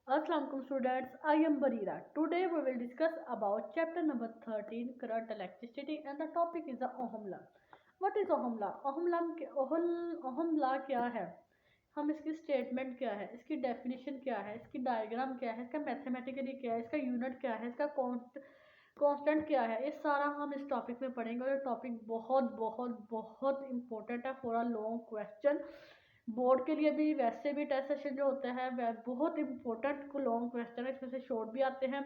Assalamu alaikum students, I am Barira. Today we will discuss about chapter number 13 current electricity and the topic is the Ohm law. What is Ohm law? Ohm law क्या है, हम इसकी statement क्या है, इसकी definition क्या है, इसकी डायग्राम क्या है, इसका मैथमेटिकली क्या है, इसका यूनिट क्या है, इसका कांस्टेंट क्या है, ये सारा हम इस टॉपिक में पढ़ेंगे। और ये टॉपिक बहुत बहुत बहुत इंपॉर्टेंट है for a long question. Board के लिए भी, वैसे भी टेस्ट सेशन जो होता है वह बहुत इंपॉर्टेंट लॉन्ग क्वेश्चन है, इसमें से शॉर्ट भी आते हैं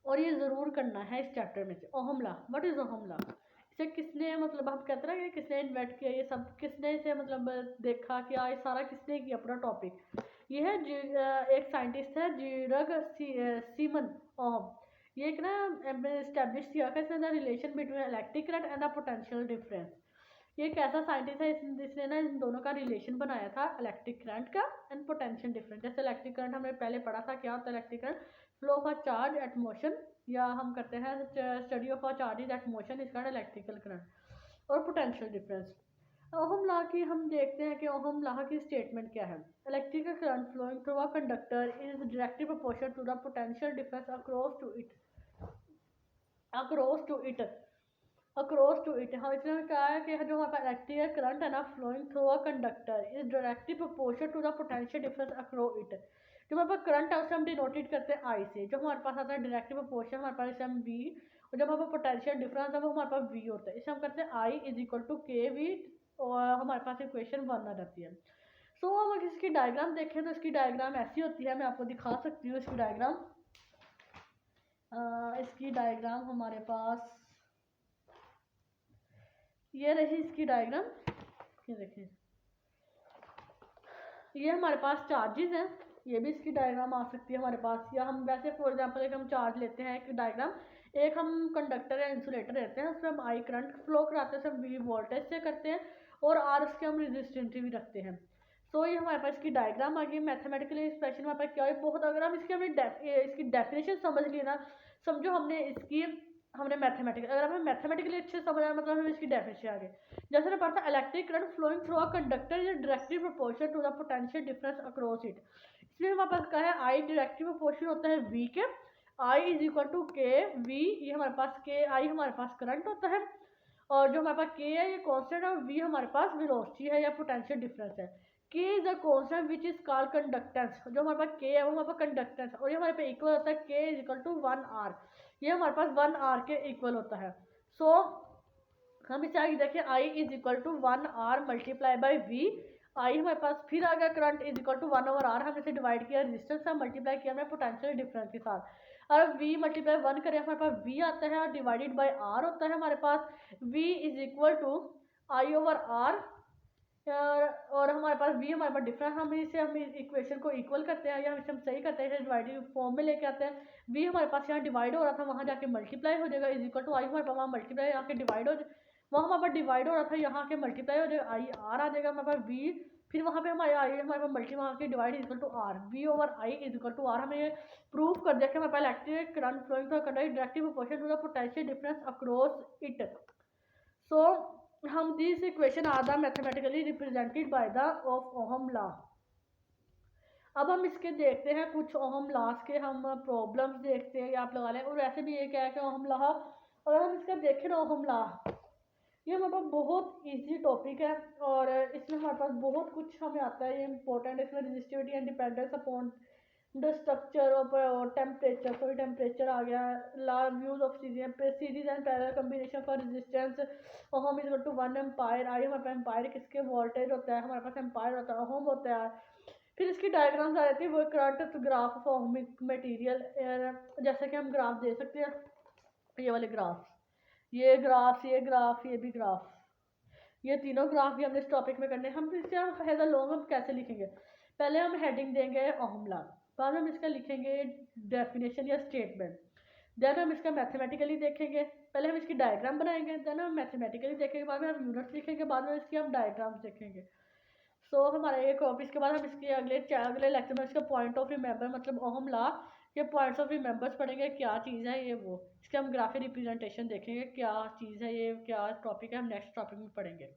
और ये ज़रूर करना है इस चैप्टर में से। Ohm law, what is ohm law? इसे किसने, मतलब हम कहते हैं ना कि किसने इन्वेंट किया, ये सब किसने इसे मतलब देखा, क्या ये सारा किसने किया पूरा टॉपिक? ये है एक साइंटिस्ट है जीरग सीमन ओहम। ये एक ना एस्टेब्लिश किया था इसने the relation between electric current and the potential difference. ये एक ऐसा साइंटिस्ट है जिसने ना इन दोनों का रिलेशन बनाया था, इलेक्ट्रिक करंट का एंड पोटेंशियल डिफरेंस। जैसे इलेक्ट्रिक करंट हमने पहले पढ़ा था, क्या होता है electric current? Flow of a charge at motion, या हम करते हैं study of a charge at motion, इसका इलेक्ट्रिकल करंट। और पोटेंशियल डिफरेंस, ओहम लॉ की हम देखते हैं कि ओहम लॉ की स्टेटमेंट क्या है। Electrical current flowing through a conductor is directly proportional to the potential difference across to it. हाँ, इसमें क्या है कि जो हमारे पास इलेक्ट्रिक करंट है ना flowing through a conductor is directly proportional to the potential difference across it. जो हमारे पास करंट है उसे हम डिनोटेट करते हैं आई से। जो हमारे पास आता है डायरेक्टली प्रोपोर्शनल, हमारे पास इसे हम वी, और जब हमारे पास पोटेंशियल डिफरेंस है वो हमारे पास वी होता है, इसे हम करते हैं आई इज इक्वल टू के वी, और हमारे पास इक्वेशन 1 आ जाती है। सो हम अगर इसकी डायग्राम देखें तो इसकी डायग्राम ऐसी होती है, मैं आपको दिखा सकती हूँ इसकी डायग्राम। इसकी डायग्राम हमारे पास ये रही इसकी डायग्राम। ये देखिए, ये हमारे पास चार्जेस हैं, ये भी इसकी डायग्राम आ सकती है हमारे पास। या हम वैसे फॉर एग्जांपल एक हम चार्ज लेते हैं, एक डायग्राम, एक हम कंडक्टर या इंसुलेटर लेते हैं, उसमें हम आई करंट फ्लो कराते हैं, हम वी वोल्टेज से करते हैं, और आर उसके हम रेजिस्टेंस भी रखते हैं। सो ये हमारे पास इसकी डायग्राम आ गई। मैथमेटिकली एक्सप्रेशन हमारे पास क्या है, बहुत अगर हम इसकी इसकी डेफिनेशन समझ लिए ना, समझो हमने मैथमेटिकल, अगर हमें मैथमेटिकली अच्छे समझ आया मतलब हमें इसकी डेफिनेशन आ गई। जैसे ना पढ़ता electric current flowing through a conductor is directly proportional to the potential difference across it. इसमें हमारे पास क्या है, आई डायरेक्टली प्रोपोर्शनल होता है वी के, आई इज इक्वल टू के वी, ये हमारे पास के आई हमारे पास करंट होता है, और जो हमारे पास के है ये कांस्टेंट है, और वी हमारे पास वेलोसिटी है या पोटेंशियल डिफरेंस है। के is a constant which is called conductance. जो हमारे पास के है वो हमारे पास कंडक्टेंस है, और ये हमारे पास इक्वल होता है के इज इक्वल टू 1 आर, ये हमारे पास 1 आर के इक्वल होता है। सो हम इसे आगे देखें, I is equal to 1 R multiply by V. I हमारे पास फिर आ गया current is equal to 1/r, हम इसे डिवाइड किया रेजिस्टेंस से, मल्टीप्लाई किया हमने पोटेंशियल डिफरेंस के साथ। और वी मल्टीप्लाई 1 करें हमारे पास वी आता है, और डिवाइडेड बाई आर होता है हमारे पास। V is equal to I over R, और हमारे पास वी हमारे पास डिफरेंस, हम इक्वेशन को इक्वल करते हैं या इसे हम सही करते हैं, डिवाइडेड फॉर्म में लेके आते हैं। वी हमारे पास यहाँ डिवाइड हो रहा था, वहाँ जाके मल्टीप्लाई हो जाएगा, इज इक्वल टू आई हमारे पास वहाँ मल्टीप्लाई आके डिवाइड हो जाए, वहाँ हमारे पास डिवाइड हो रहा था, यहाँ के मल्टीप्लाई हो जाएगा, आई आर आ जाएगा हमारे पास वी, फिर वहाँ पे हमारे आई हमारे पास मल्टी वहाँ के divide equal to R, V over I is equal to R. हमें ये प्रूव कर दिया कि हमारे पास electric current flowing through conductor directly proportional to the potential difference across it. So हम this equation are the mathematically represented by the of Ohm law. अब हम इसके देखते हैं कुछ ओहम लॉस के हम प्रॉब्लम्स देखते हैं, या आप लगा लें। और ऐसे भी ये क्या है कि ओहम लॉ, अगर हम इसका देखें ना ओहम लॉ, ये हमारे पास बहुत इजी टॉपिक है, और इसमें हमारे पास बहुत कुछ हमें आता है, ये इंपॉर्टेंट है। इसमें resistivity and dependence upon the structure of temperature, sorry temperature आ गया, law views of series and parallel combination for resistance Ohm is equal to 1 ampere. I हमारे पास एम्पायर किसके वोल्टेज होता है, हमारे पास एम्पायर होता है, ओहम होता है। फिर इसकी डायग्राम्स आ जाती है, वो current graph of ohmic material, जैसे कि हम ग्राफ दे सकते हैं, ये वाले ग्राफ, ये ग्राफ, ये ग्राफ, ये भी ग्राफ, ये तीनों ग्राफ भी हमने इस टॉपिक में करने हैं। हम इससे हैज़ अ लॉन्ग हम कैसे लिखेंगे, पहले हम हेडिंग देंगे ओहम लॉ, बाद हम इसका लिखेंगे डेफिनेशन या स्टेटमेंट, देन हम इसका मैथमेटिकली देखेंगे, पहले हम इसकी डायग्राम बनाएंगे, देन हम मैथमेटिकली देखेंगे, बाद में हम यूनिट्स लिखेंगे, बाद में इसकी हम डायग्राम्स देखेंगे। सो हमारा एक इसके बाद हम इसके अगले लेक्चर में इसका पॉइंट ऑफ रिमेंबर, मतलब ओहम लॉ के पॉइंट्स ऑफ रिमेंबर्स पढ़ेंगे, क्या चीज़ है ये, वो इसके हम ग्राफिक रिप्रेजेंटेशन देखेंगे, क्या चीज़ है ये, क्या टॉपिक है, हम नेक्स्ट टॉपिक में पढ़ेंगे।